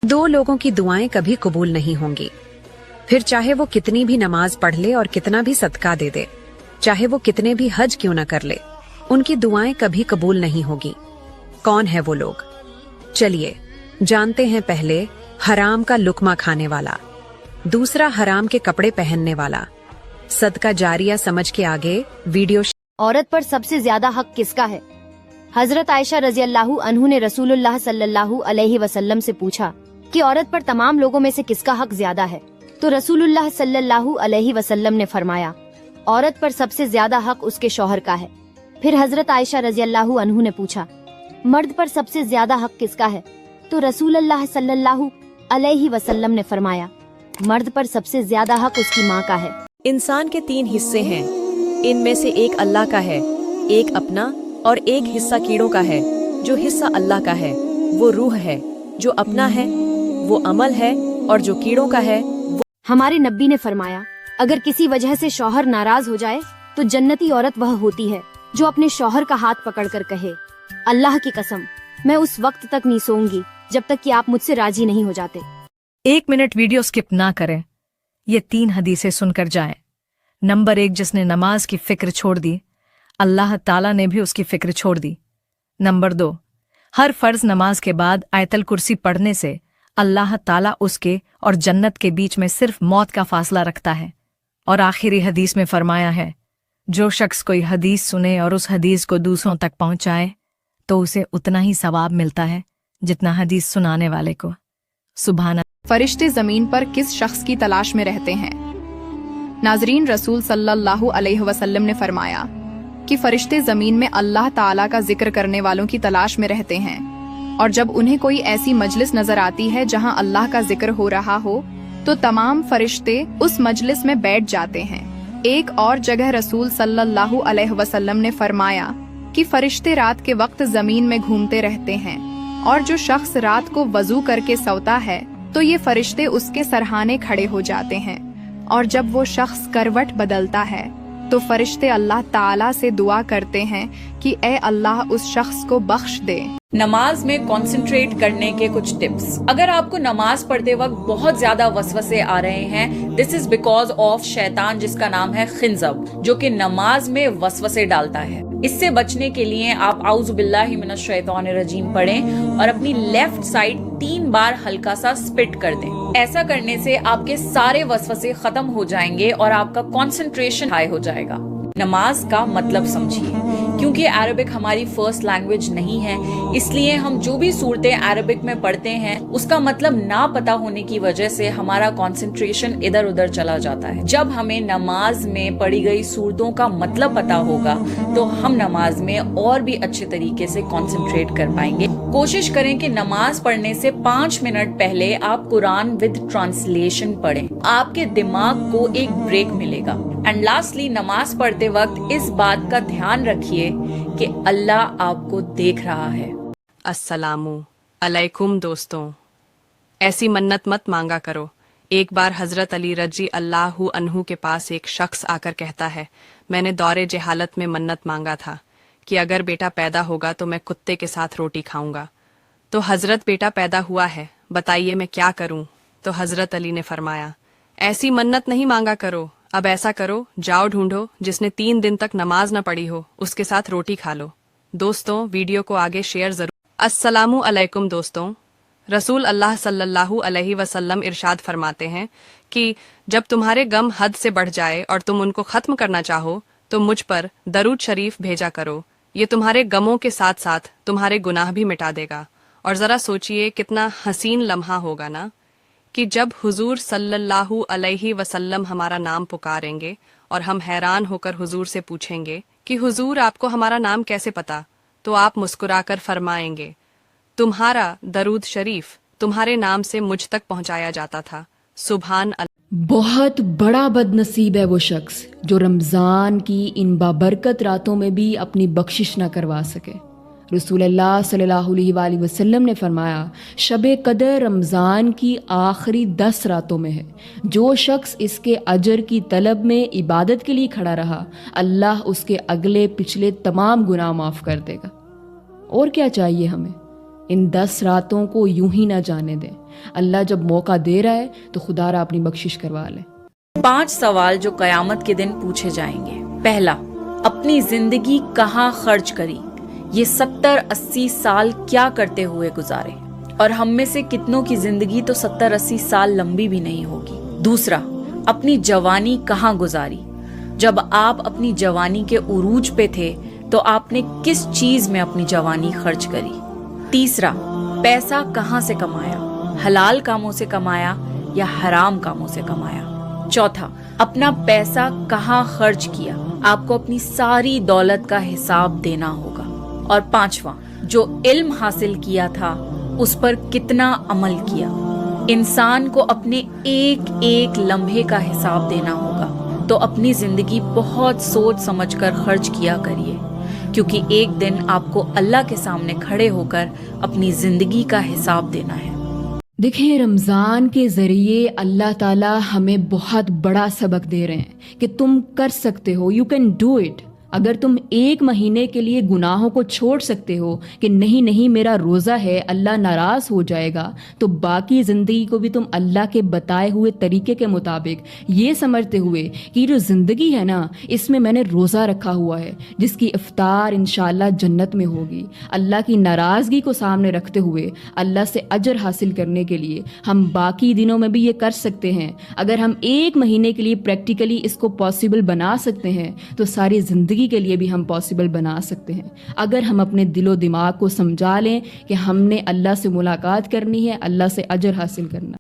दो लोगों की दुआएं कभी कबूल नहीं होंगी, फिर चाहे वो कितनी भी नमाज पढ़ ले और कितना भी सदका दे दे, चाहे वो कितने भी हज क्यों न कर ले, उनकी दुआएं कभी कबूल नहीं होगी। कौन है वो लोग? चलिए जानते हैं। पहले हराम का लुकमा खाने वाला, दूसरा हराम के कपड़े पहनने वाला। सदका जारिया समझ के आगे वीडियो। औरत पर सबसे ज्यादा हक किसका है? हजरत आयशा रजी अल्लाहु अन्हु ने रसूलुल्लाह सल्लल्लाहु अलैहि वसल्लम से पूछा कि औरत पर तमाम लोगों में से किसका हक ज्यादा है? तो रसूलुल्लाह सल्लल्लाहु अलैहि वसल्लम ने फरमाया, औरत पर सबसे ज्यादा हक उसके शौहर का है। फिर हजरत आयशा रजी अल्लाहु अन्हु ने पूछा, मर्द पर सबसे ज्यादा हक किसका है? तो रसूलुल्लाह सल्लल्लाहु अलैहि वसल्लम ने फरमाया, मर्द पर सबसे ज्यादा हक उसकी माँ का है। इंसान के 3 हिस्से हैं, इनमें से एक अल्लाह का है, एक अपना और एक हिस्सा कीड़ों का है। जो हिस्सा अल्लाह का है वो रूह है, जो अपना है वो अमल है, और जो कीड़ों का है वो। हमारे नबी ने फरमाया, अगर किसी वजह से शौहर नाराज हो जाए तो जन्नती औरत वह होती है जो अपने शौहर का हाथ पकड़कर कहे, अल्लाह की कसम मैं उस वक्त तक नहीं सोऊंगी जब तक कि आप मुझसे राजी नहीं हो जाते। 1 मिनट वीडियो स्किप ना करें, ये 3 हदीसें सुनकर जाएं। नंबर 1, जिसने नमाज की फिक्र छोड़ दी, अल्लाह ताला ने भी उसकी फिक्र छोड़ दी। नंबर 2, हर फर्ज नमाज के बाद आयतल कुर्सी पढ़ने से अल्लाह ताला उसके और जन्नत के बीच में सिर्फ मौत का फासला रखता है। और आखिरी हदीस में फरमाया है, जो शख्स कोई हदीस सुने और उस हदीस को दूसरों तक पहुंचाए तो उसे उतना ही सवाब मिलता है जितना हदीस सुनाने वाले को। सुभान। फरिश्ते जमीन पर किस शख्स की तलाश में रहते हैं? नाजरीन, रसूल सल्लल्लाहु अलैहि वसल्लम ने फरमाया कि फरिश्ते जमीन में अल्लाह ताला का जिक्र करने वालों की तलाश में रहते हैं, और जब उन्हें कोई ऐसी मजलिस नजर आती है जहां अल्लाह का जिक्र हो रहा हो तो तमाम फरिश्ते उस मजलिस में बैठ जाते हैं। एक और जगह रसूल सल्लल्लाहु अलैहि वसल्लम ने फरमाया कि फरिश्ते रात के वक्त जमीन में घूमते रहते हैं, और जो शख्स रात को वजू करके सोता है तो ये फरिश्ते उसके सरहाने खड़े हो जाते हैं, और जब वो शख्स करवट बदलता है तो फरिश्ते अल्लाह ताला से दुआ करते हैं कि ए अल्लाह उस शख्स को बख्श दे। नमाज में कंसंट्रेट करने के कुछ टिप्स। अगर आपको नमाज पढ़ते वक्त बहुत ज्यादा वसवसे आ रहे हैं, दिस इज बिकॉज ऑफ शैतान जिसका नाम है खिंजब, जो कि नमाज में वसवसे डालता है। इससे बचने के लिए आप आउज़ु बिल्लाहि मिनश शैतानिर रजीम पढ़ें और अपनी लेफ्ट साइड 3 बार हल्का सा स्पिट कर दें। ऐसा करने से आपके सारे वसवसे खत्म हो जाएंगे और आपका कंसंट्रेशन हाई हो जाएगा। नमाज का मतलब समझिए, क्योंकि अरबिक हमारी फर्स्ट लैंग्वेज नहीं है, इसलिए हम जो भी सूरतें अरबिक में पढ़ते हैं उसका मतलब ना पता होने की वजह से हमारा कंसंट्रेशन इधर उधर चला जाता है। जब हमें नमाज में पढ़ी गई सूरतों का मतलब पता होगा तो हम नमाज में और भी अच्छे तरीके से कंसंट्रेट कर पाएंगे। कोशिश करें कि नमाज पढ़ने से 5 मिनट पहले आप कुरान विद ट्रांसलेशन पढ़ें, आपके दिमाग को एक ब्रेक मिलेगा। एंड लास्टली, नमाज पढ़ते वक्त इस बात का ध्यान रखिए कि अल्लाह आपको देख रहा है। अस्सलामु अलैकुम दोस्तों, ऐसी मन्नत मत मांगा करो। एक बार हजरत अली रजी अल्लाहु अन्हु के पास एक शख्स आकर कहता है, मैंने दौरे जहालत में मन्नत मांगा था कि अगर बेटा पैदा होगा तो मैं कुत्ते के साथ रोटी खाऊंगा। तो हजरत बेटा पैदा हुआ है, बताइए मैं क्या करूं? तो हजरत अली ने फरमाया, ऐसी मन्नत नहीं मांगा करो, अब ऐसा करो, जाओ ढूंढो जिसने 3 दिन तक नमाज न पढ़ी हो, उसके साथ रोटी खा लो। दोस्तों, वीडियो को आगे शेयर जरूर। अस्सलामु अलैकुम दोस्तों, रसूल अल्लाह सल्लल्लाहु अलैहि वसल्लम इरशाद फरमाते हैं कि जब तुम्हारे गम हद से बढ़ जाए और तुम उनको खत्म करना चाहो तो मुझ पर दरूद शरीफ भेजा करो, ये तुम्हारे गमों के साथ साथ तुम्हारे गुनाह भी मिटा देगा। और जरा सोचिए कितना हसीन लम्हा होगा ना कि जब हुजूर सल्लल्लाहु अलैहि वसल्लम हमारा नाम पुकारेंगे और हम हैरान होकर हुजूर से पूछेंगे कि हुजूर आपको हमारा नाम कैसे पता, तो आप मुस्कुराकर फरमाएंगे, तुम्हारा दरूद शरीफ तुम्हारे नाम से मुझ तक पहुंचाया जाता था। सुभान अल्लाह। बहुत बड़ा बदनसीब है वो शख्स जो रमज़ान की इन बाबरकत रातों में भी अपनी बख्शिश न करवा सके। रसूलुल्लाह सल्लल्लाहु अलैहि वसल्लम ने फरमाया, शब कदर रमज़ान की आखिरी 10 रातों में है। जो शख्स इसके अजर की तलब में इबादत के लिए खड़ा रहा, अल्लाह उसके अगले पिछले तमाम गुनाह माफ़ कर देगा। और क्या चाहिए हमें? इन 10 रातों को यूं ही ना जाने दें। اللہ جب موقع دے رہا ہے تو خدا را اپنی بخشش کروا لے۔ 5 سوال جو قیامت کے دن پوچھے جائیں گے۔ پہلا، اپنی زندگی کہاں خرچ کری؟ یہ 70-80 سال کیا کرتے ہوئے گزارے؟ اور ہم میں سے کتنوں کی زندگی تو 70-80 سال لمبی بھی نہیں ہوگی۔ دوسرا، اپنی جوانی کہاں گزاری؟ جب آپ اپنی جوانی کے عروج پہ تھے تو آپ نے کس چیز میں اپنی جوانی خرچ کری؟ تیسرا، پیسہ کہاں سے کمایا؟ حلال کاموں سے کمایا یا حرام کاموں سے کمایا؟ چوتھا، اپنا پیسہ کہاں خرچ کیا؟ آپ کو اپنی ساری دولت کا حساب دینا ہوگا۔ اور 5واں، جو علم حاصل کیا تھا اس پر کتنا عمل کیا؟ انسان کو اپنے ایک ایک لمحے کا حساب دینا ہوگا، تو اپنی زندگی بہت سوچ سمجھ کر خرچ کیا کریے، کیونکہ ایک دن آپ کو اللہ کے سامنے کھڑے ہو کر اپنی زندگی کا حساب دینا ہے۔ دیکھیں، رمضان کے ذریعے اللہ تعالیٰ ہمیں بہت بڑا سبق دے رہے ہیں کہ تم کر سکتے ہو، یو کین ڈو اٹ۔ اگر تم 1 مہینے کے لیے گناہوں کو چھوڑ سکتے ہو کہ نہیں میرا روزہ ہے، اللہ ناراض ہو جائے گا، تو باقی زندگی کو بھی تم اللہ کے بتائے ہوئے طریقے کے مطابق یہ سمجھتے ہوئے کہ یہ جو زندگی ہے نا، اس میں نے روزہ رکھا ہوا ہے جس کی افطار انشاءاللہ جنت میں ہوگی، اللہ کی ناراضگی کو سامنے رکھتے ہوئے اللہ سے اجر حاصل کرنے کے لیے ہم باقی دنوں میں بھی یہ کر سکتے ہیں۔ اگر ہم 1 مہینے کے لیے پریکٹیکلی اس کو پاسبل بنا سکتے ہیں تو ساری زندگی کے لیے بھی ہم پاسبل بنا سکتے ہیں، اگر ہم اپنے دل و دماغ کو سمجھا لیں کہ ہم نے اللہ سے ملاقات کرنی ہے، اللہ سے اجر حاصل کرنا۔